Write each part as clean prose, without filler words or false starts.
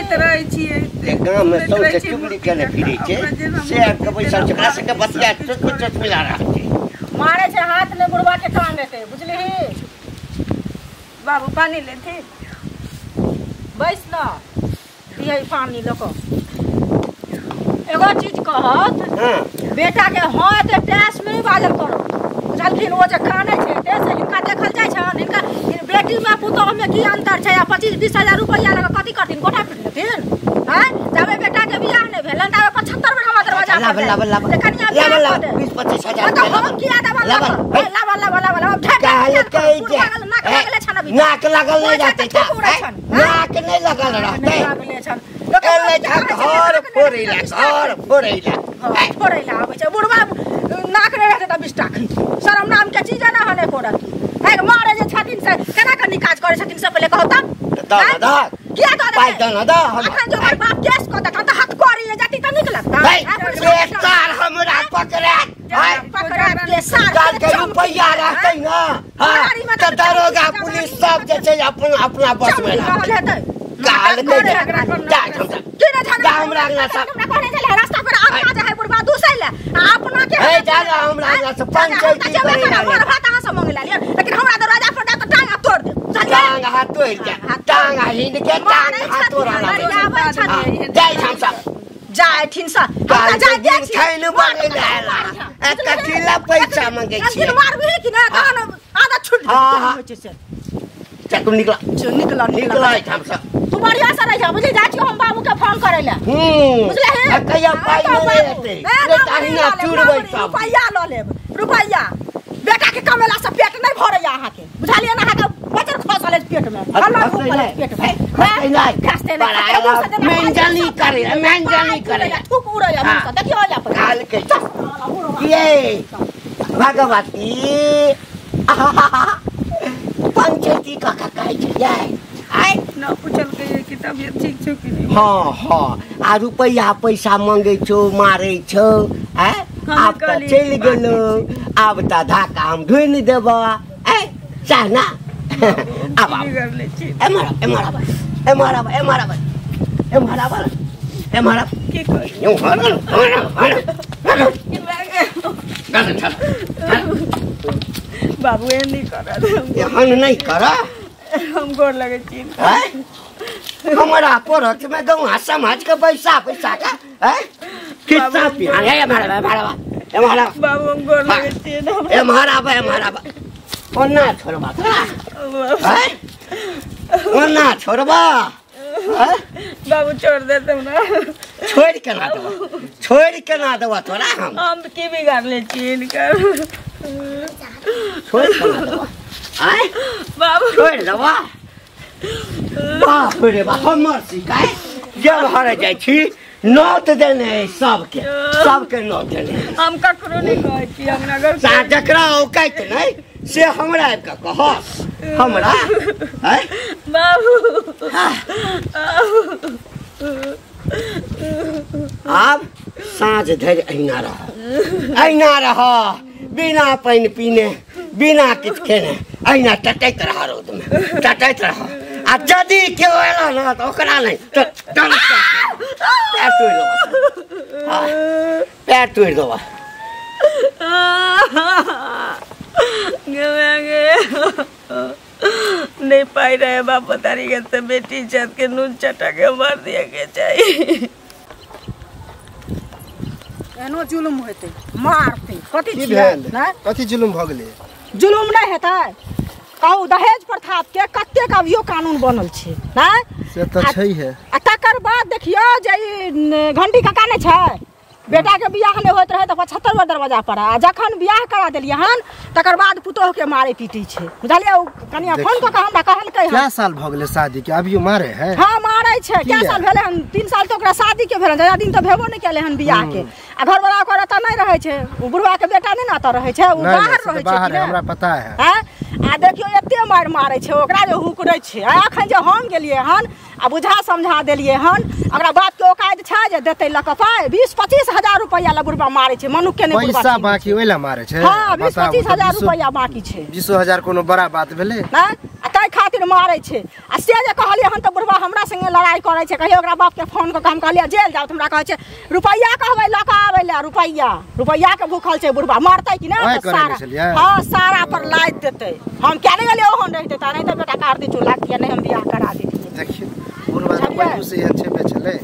सुनैत रहै छियै गांव में सौसे चुगली केने फिरै छै से के पैसा चकरा से के बतिया कुछ मिला रहल छै मारे छे हाथ में बुढ़वा के कान देते बुझलिही बाबू पानी लेथे बैस ना दियै पानी लको एगो चीज कहत बेटा के हाथ टैस में बाजल करो बुझलखिन वो जे काने छै ते से हिनका देखल जाय छन हिनका बेटी में पुतोह में की अंतर छै 25-20 हजार रुपया लगा कथि करथिन गोटा पीट लेथिन हैं जाबे बेटा के बियाह नै भेलन ताबे 75 बेर हमरा दरवाजा पर ला 20-25 हजार तो हम किया देबा ला नाक लगल नहीं जाते नाक नहीं लगल रहते घर फोड़ैला आबै छै बुढ़वा नाक नहीं रहते त 20 टाका शरम नाम के चीज ना हने कोरत है मारे जे छथिन से केना के निकाज करे छथिन से पहले कहता दादा किया दादा पाई दादा हम अखन जो बाप केस को देखा त हक करी जाती त निक लगता एक साल हमरा पकड़ा के साल के रुपया रहते ना त दरोगा पुलिस सब जे छै अपना बस में रहते काल के हमरा ना सब कोने चले रास्ता पर आके जा है बुढ़वा दूसै ले अपना के हे जाला हमरा ना से पंचायती करे ना बात अहां से मांगे ला लेकिन हमरा दरवाजा पर त टांग तोड़ दे टांग हाथ तोड़ के टांग हिंद के टांग हाथ तोड़ा जाय हम सब जाय ठिनसा काल जाय दे खैल बने ला एक किलो पैसा मांगे छी दिन मारबी कि ना तहन आधा छूट होय छै तुम निकला हम सब तू बढ़िया से रह जा बुझे जा छी हम बाबू के फोन करे ले बुझले है कहिया पाई नहीं रहते रे ताहिना चुड़बै सब रुपया ल लेब रुपया बेटा के कमेला से पेट नहीं भरे अहाँ के बुझालिए ना अहाँ के बचर खसले पेट में हल्ला फूले पेट में नहीं खास्ते नहीं मेंजली करे थूक उड़ै हम से देखियो जा पर काल के ये भगवती पंचायती का कहै छै आय ना पूछल के कि तबियत ठीक छौ कि नहीं हां आ रुपया पैसा मांगे छौ मारे छौ आप त चल गेलो अब त धाका हम ढूंढ देबा चाहना अब कर ले छी एमारा की कर बाबू ए नहीं करा हम नहीं करा हम गोर लगे छी हमारा परत में गाँव समाज के पैसा का कितना पिहान है हमारा बाबू हम गोर लगे छी हमारा ओना छोड़बा ओना छोड़बा बाबू छोड़ देते ना छोड़ के ना देवा तोरा हम की बिगाड़ ले छी इनका छोड़ के ना देवा बाबू छोड़ देवा बाप रे बाप हमर शिकायत जब हर जाय छी नोट देने सबके नोट देने हम ककरो नहीं कहै छी हमरा घर जकरा औकात नहीं से हमरा आबि के कह हमरा बाबू अब साँझ धरि अहिना रह बिना पानि पीने बिना किछ खेने अहिना टटैत रह रोद में आ यदि केओ एला ना तो ओकरा नहीं पैर तोड़ देबा नहीं पाई रहे बाप तारी के तो बेटी छत के नून चटा के मार दिया के चाहिए एनो जुलुम होते मारते कथी जुलुम भ गेलै जुलुम नहीं हेतै कहू दहेज प्रथा के कते का अभियो कानून बनल छै ना से त छै है आ तकर बाद देखियो जे घंटी काका नहीं छै बेटा के बियाह नहीं होत रहे तो 75 गो दरवाजा पर आ जखन बियाह करा देलिए हन तकर बाद पुतोह के मारे पीटी छै बुझलिए कनिया फोन क के हमरा कहलकै क्या साल भ गेलै शादी के अभियो मारे है हां मारै छै क्या साल भेले हन 3 साल तो ओकरा शादी के भेले ज्यादा दिन तो भेबो नहीं केले हन बियाह के आ घर वाला ओकर त नहीं रहे छै उ बुढ़वा के बेटा नहीं ना त रहे छै उ बाहर रहे छै हमरा पता है आ देखियो एते मारै छै ओकरा जे हुकरै छै आ अखन जे हम गेलिए हन आ बुझा समझा देलिए हन ओकरा बात के औकात छै जे देतै ल के पाई 20-25 हजार रुपया ला बुढ़वा मारै छै मनुख के नहीं पैसा बाकी ओइला मारै छै हां 20-25 हजार रुपया बाकी छै 20 हजार कोनो बड़ा बात भेलै ना तै खातिर दिन मारै छै आ से जे कहलिए हन त बुढ़वा हमरा संगे लड़ाई करै छै कहियो ओकरा बाप के फोन क हम कहलिए जेल जाओ हमरा कहै छै रुपैया कहबै ल के आबै ले रुपैया के भूखल छै बुढ़वा मारतै कि नै सारा हां सारा पर लाद देतै हम क्या नहीं गेलिए ओहन रहते त नहीं त बेटा काट दी चूल्हा के नहीं हम बियाह करा दी देखिए बुढ़वा पहले से अच्छे पे चले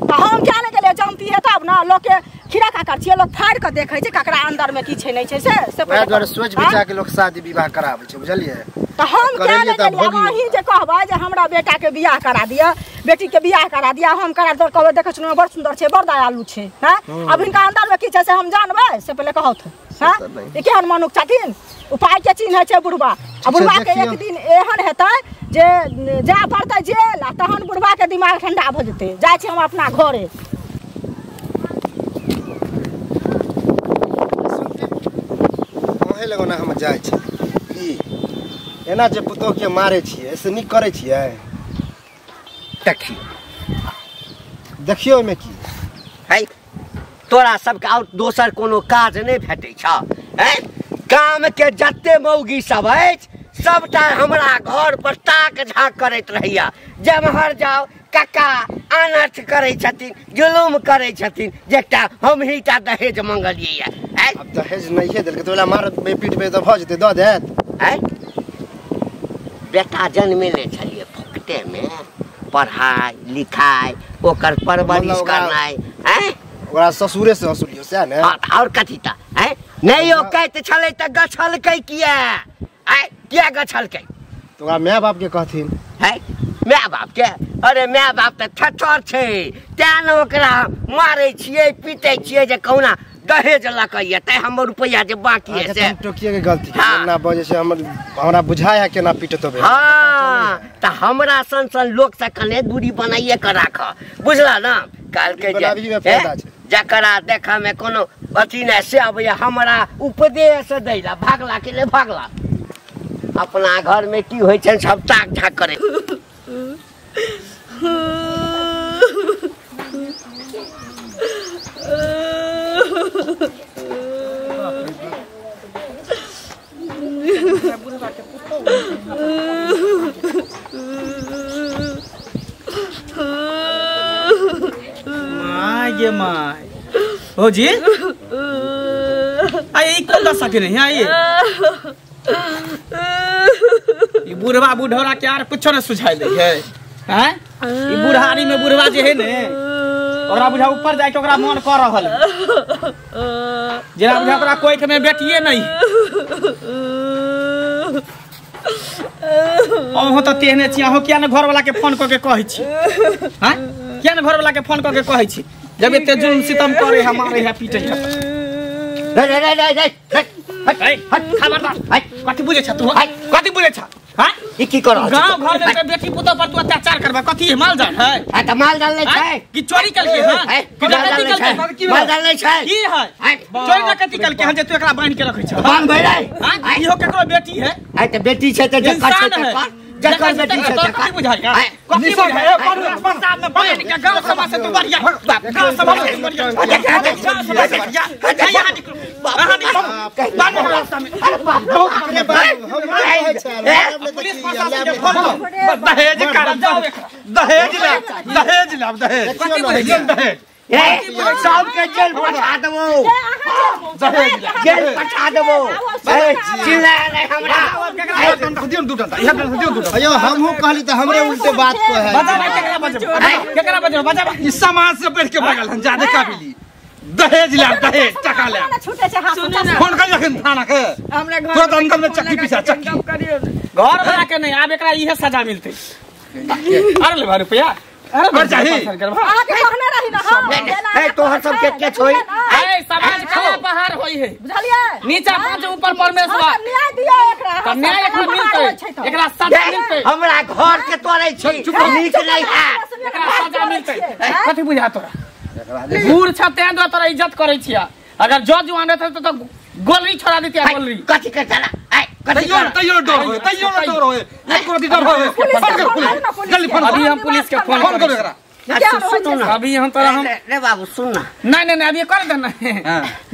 तो हम क्या नहीं गेलिए जानती है तब ना लोग के खीरा का कर छिए लोग फाड़ के देखे छै ककरा अंदर में की छै नहीं छै से पहले सोच विचार के लोग शादी विवाह कराबै छै बुझलिए तो हम क्या नहीं गेलिए वही जे कहबै जे हमरा बेटा के बियाह करा दिया बेटी के बियाह करा दिया हम करा दो कहबै देखे सुनो बड़ सुंदर छै बड़ दयालु छै हैं अब इनका अंदर में की छै से हम जानबै से पहले कहत हैं ये केहन मनुख छथिन उपाय के चिन्ह छै बुढ़वा आ बुढ़वा के एक दिन एहन हेतै जे जा पड़तै जेल आ तहन बुढ़वा के दिमाग ठंडा भ जेतै जाय छी हम अपना घरे ओहे लगोना हम जाय छी की एना जे पुतो के मारे छियै ऐसे नहीं करे छियै देखियो में की है तोरा सबके और दोसर कोनो काज नहीं भेटै छ हैं काम के जत्ते मौगी सब अछि सबटा हमरा घर पर ताक झाक करैत रहैया जमहर जाओ काका अनर्थ करै छथिन जुलुम करै छथिन जेटा हम ही टा दहेज मंगलिए अब दहेज नहीं देलकै तोला मारत पे पीठ पे त भ जेतै द देत हैं बेटा जन्मेले छलिए फुकटे में पढ़ाई लिखाई ओकर परवरिश करनाई हैं ओकरा ससुरे से हसुलियो से ने और कथी ता हैं नहीं ओ कहते छले त गछलकै किया क्या गछलकै तोरा माय बाप के कहथिन है माय बाप के अरे माय बाप त ठठर छै तेन ओकरा मारै छियै पीटै छियै जे कहुना दहेज लकैया तै हमर रुपैया जे बाकी है से टोकिए के गलती ना बजे से हमरा बुझाय है केना पीटतो बे हां त हमरा सन लोग से कने दूरी बनाइए के राख बुझला ना काल के जे जकरा देखा में कोनो अथी नै से अब हमरा उपदेश दैला भागला के ले भागला अपना घर में की होय छै सब ताक झाक करे ये माय हो जी आई कौन दशा के नहीं आई ये बुढ़वा बुढ़ौरा के यार कुछ न सुझाई दे है हैं ई बुढ़ारी में बुढ़वा जे है ने ओकरा बुझा ऊपर जाके ओकरा मन कर रहल जेना बुझा ओकरा कोई के में बेटिए नहीं ओहो त तेहने छी अहो किया न घर वाला के फोन क के कहै छी हैं किया न घर वाला के फोन क के कहै छी जब एते जुल्म सितम करे हमारे है पीटे छ हट खबरदार कथि बुझे छ तू कथि बुझे छ हां ई की कर गांव घर में बेटी पुतो पर तू अत्याचार करबा कथि है माल जान है त माल डाल नै छै कि चोरी करके हां माल डाल नै छै की है चोरी न कथि करके हम जे तू एकरा बांध के रखै छ बांध भइ रे हां इहो केकरो बेटी है आ त बेटी छै त जकर छै त जकर बेटी छै त कथि बुझाइया कथि बुझाइया प्रसाद में बांध के गांव सभा से तू बढ़िया गांव सभा से बढ़िया यहाँ निकलो बाहर निकलो बांध के रास्ता में बहुत पुलिस प्रशासन के फोन दहेज कर जाओ दहेज ले कथि बुझाइया दहेज सब के जेल पठा देबो जेल पठा देबो चिल्ला नै हमरा अयो हमहु कहली त हमरे उल्टे बात को है केकरा बजा इस समाज से बढ़ के भागल हम ज्यादा काबिली दहेज ले दहेज टका ले फोन कर जखन थाना के हमरा घर तुरंत अंदर में चक्की पीछा चक्की घर वाला के नहीं आब एकरा इहे सजा मिलते अरे ले रुपया अरे चाहिए आके कहने रही ना हम ए तोहर सब के छोई ए समाज खड़ा बाहर होई है बुझलिए नीचा पांच ऊपर परमेश्वर न्याय दिया एकरा त न्याय एकरा मिलते एकरा सजा मिलते हमरा घर के तोरे छै नीक नै है एकरा सजा मिलते कथि बुझा तोरा बूढ़ छते दो तोरा इज्जत करै छिया अगर जज जवान रहते तो गोली छोड़ा देतिया गोली कथि के चला तैयो डर होए एक को डर होए फोन कर पुलिस जल्दी फोन अभी हम पुलिस के फोन करो एकरा सुनो ना अभी हम तोरा हम रे बाबू सुन ना नहीं अभी कर देना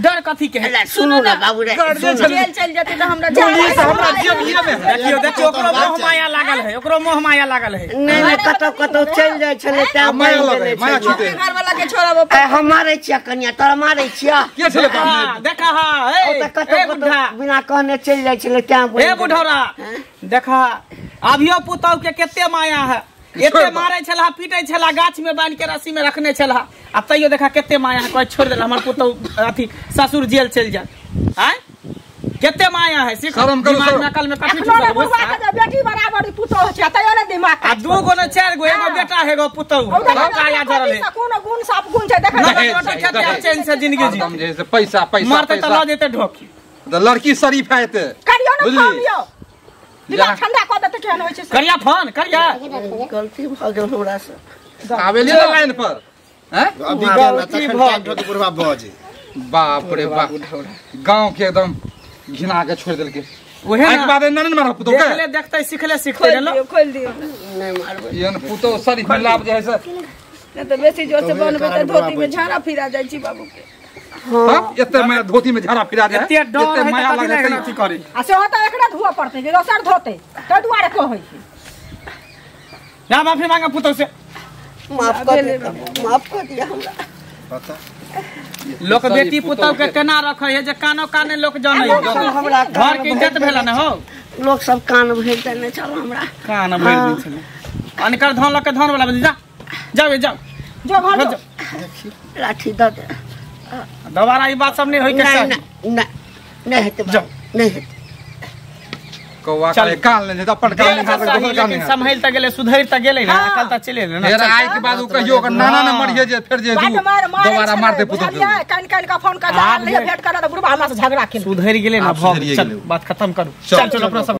डर कथी के है सुनो ना बाबू रे जेल चल जाते तो हमरा पुलिस हमरा जेल में देखियो ओकरो मोह माया लागल है ओकरो मोह माया लागल है नहीं कतो चल जाय छले त माया लगे माया छूटे घर वाला के छोड़ब हम मारे छिया कन्या तोरा मारे छिया के छले बाप देखा हा ए बुढ़ा बिना कहने चल जाय छले त ए बुढ़ौरा देखा अभियो पुतौ के केते माया है एते मारे छला पीटे छला गाछ में बांध के रस्सी में रखने छला आ तइयो देखा केते माया है कोई छोड़ देला हमर पुतौ अथी ससुर जेल चल जा हैं केते माया है सिख दिमाग में अकल में कथि छुपल बेटी बराबर पुतौ छै तइयो ने दिमाग आ दू गो ने चार गो एगो बेटा है गो पुतौ काया धरल है कोनो गुण सब गुण छै देखा केते चैन से जिंदगी जी समझे से पैसा मारते त ला देते ढोक तो लड़की शरीफ है ते करियो ना खामियो दिमाग ठंडा क देते केहन होय छै करिया फोन करिया गलती भ गेल हमरा से आवेली ना लाइन पर हैं अभी गलती भ के बुढ़वा बजे बाप रे बाप गांव के एकदम घिना के छोड़ देल के ओहे एक बात नन मारो पुतो के देखले देखते सिखले सीखते लो खोल दियो नहीं मारबे ये न पुतो शरीफ लाभ जे है से न त बेसी जोर से बनबे त धोती में झाड़ा फिरा जाय छी बाबू के हां एते मैं धोती में झाड़ा फिरा जाए एते डर है माया त लगे कथि अथी करी आ से होता एकरा धुआ पड़ते जे दोसर धोते त दुआरे को होय छै ना माफी मांगा पुतो से माफ कर दिया हमरा पता लोक बेटी पुतौ के केना रखे है जे कानो काने लोक जाने हमरा घर के इज्जत भेला न हो लोग सब कान भेज देने चल हमरा कान भर दी छले अनकर धन लके धन वाला जा जाओ जाओ जो घर जो लाठी द दे दोबारा ई बात सब नहीं होई के नहीं हेते नहीं हेते कौवा के कान ले त पटका ले लेकिन संभल त गेले सुधर त गेले ना कल त चले ना फिर आए के बाद कहियो के नाना न मरिए जे फिर जे दोबारा मार दे पुतो के कान कान का फोन कर ले भेंट कर बुढ़वा हमरा से झगड़ा के सुधर गेले ना चल बात खत्म करू चल चल अपना सब